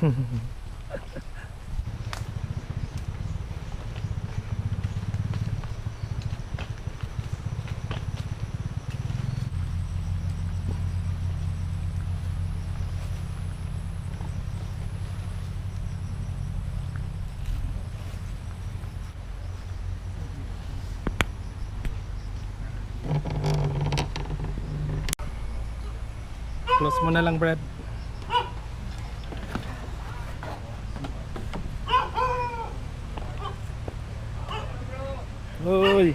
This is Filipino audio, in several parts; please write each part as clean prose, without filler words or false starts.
Close mo na lang, Brad. Uy.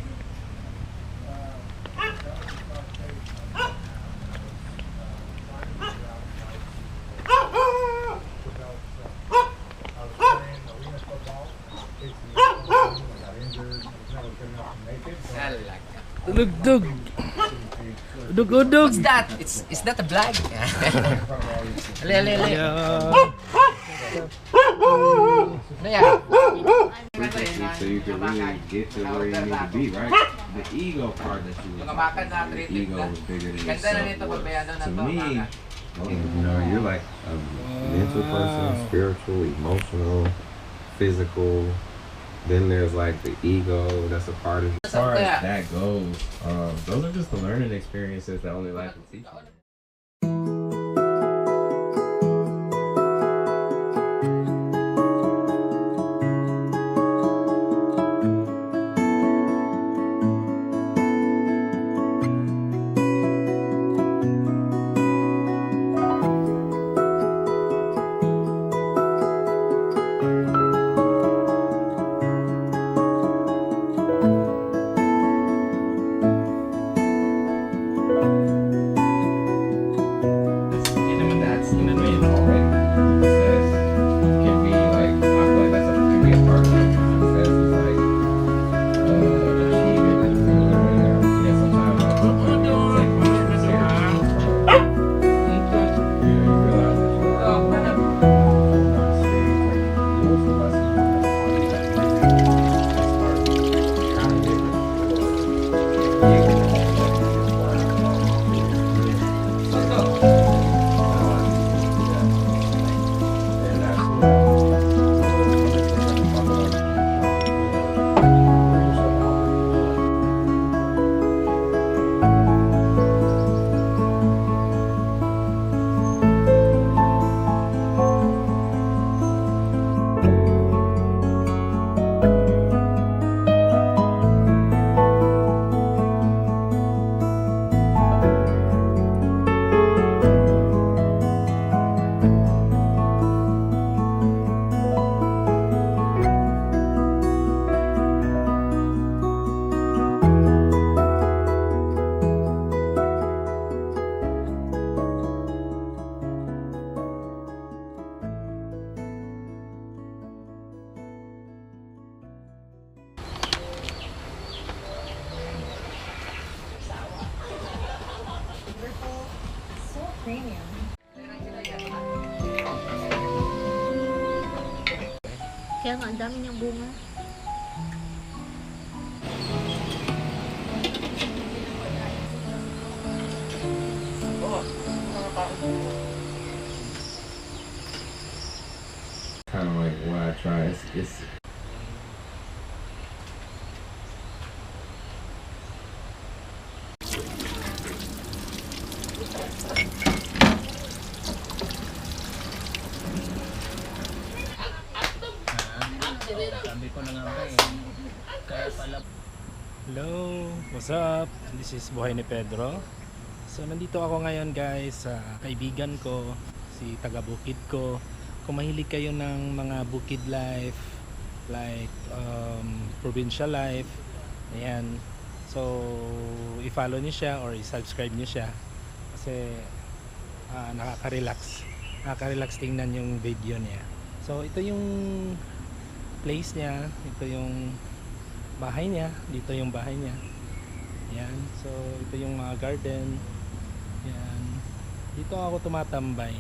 Udug-dug. Udug-udug. What's that? Is that a black? Ale. So you can really get to where you need to be, right? The ego part that you the ego is bigger than yourself. To me, you know, you're like a mental person, spiritual, emotional, physical. Then there's like the ego, that's a part of you. As far as that goes, those are just the learning experiences that only life can teach you. Premium. Kaya nga, ang dami niyang bunga. Kind of like what I try. It's Sabi ko na nga ba eh. Kaya pala. Hello, what's up? This is Buhay ni Pedro. So nandito ako ngayon guys sa kaibigan ko, si taga bukid ko. Kung mahilig kayo ng mga bukid life, like provincial life, ayan. So i-follow niyo siya or i-subscribe niyo siya kasi nakaka-relax. Nakaka-relax tingnan yung video niya. So ito yung place niya, ito yung bahay niya, dito yung bahay niya. Ayan, so ito yung mga garden. Ayan, dito ako tumatambay,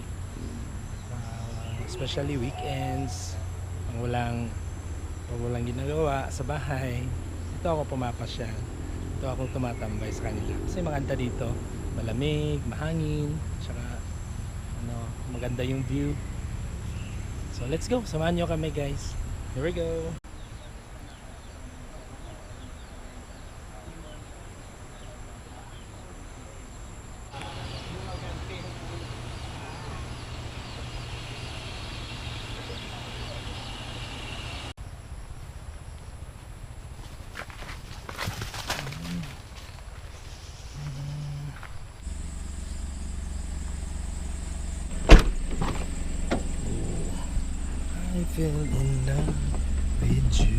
especially weekends, pag walang ginagawa sa bahay. Dito ako pumapasyal, dito ako tumatambay sa kanila kasi maganda dito, malamig, mahangin, tsaka maganda yung view. So let's go, samahan nyo kami guys. Here we go. I fell in love with you.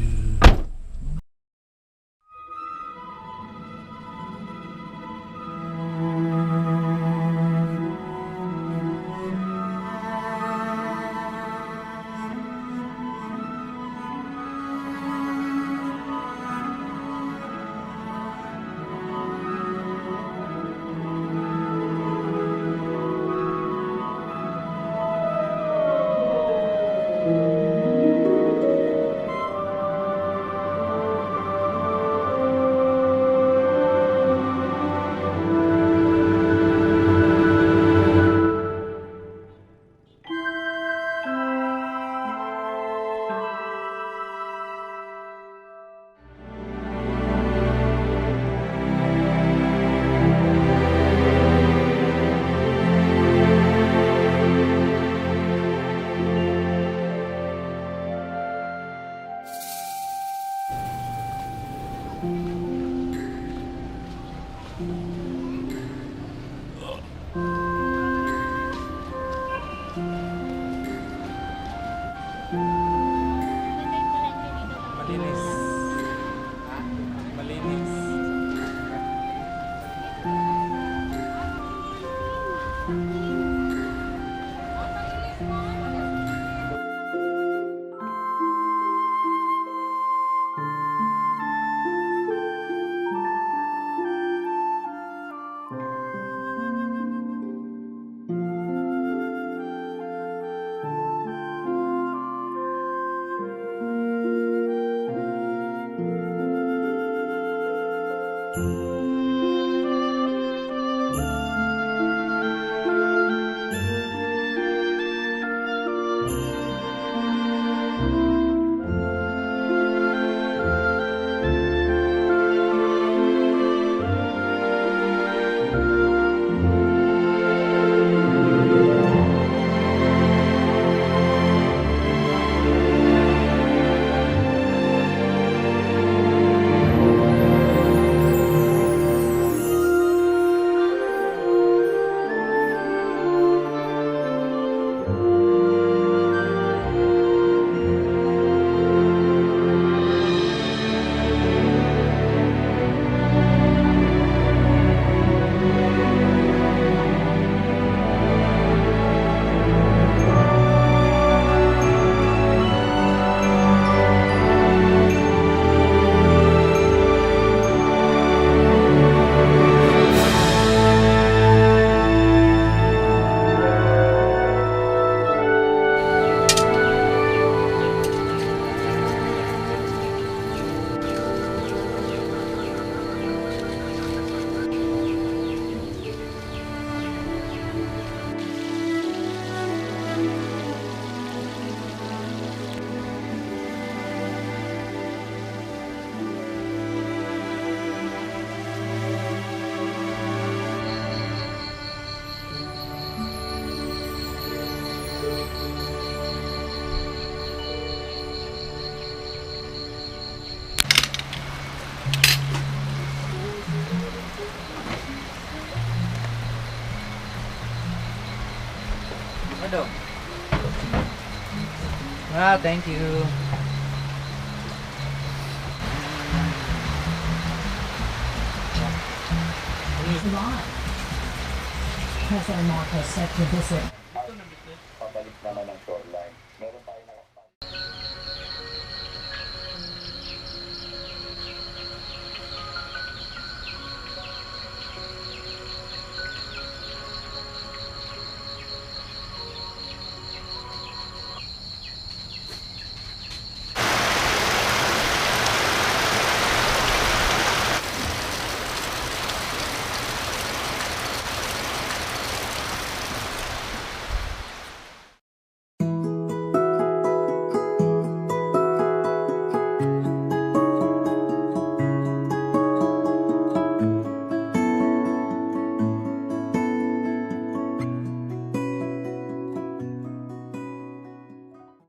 Malinis. Malinis. Ah, thank you. President Marcos set to visit Pabalik naman ang shoreline.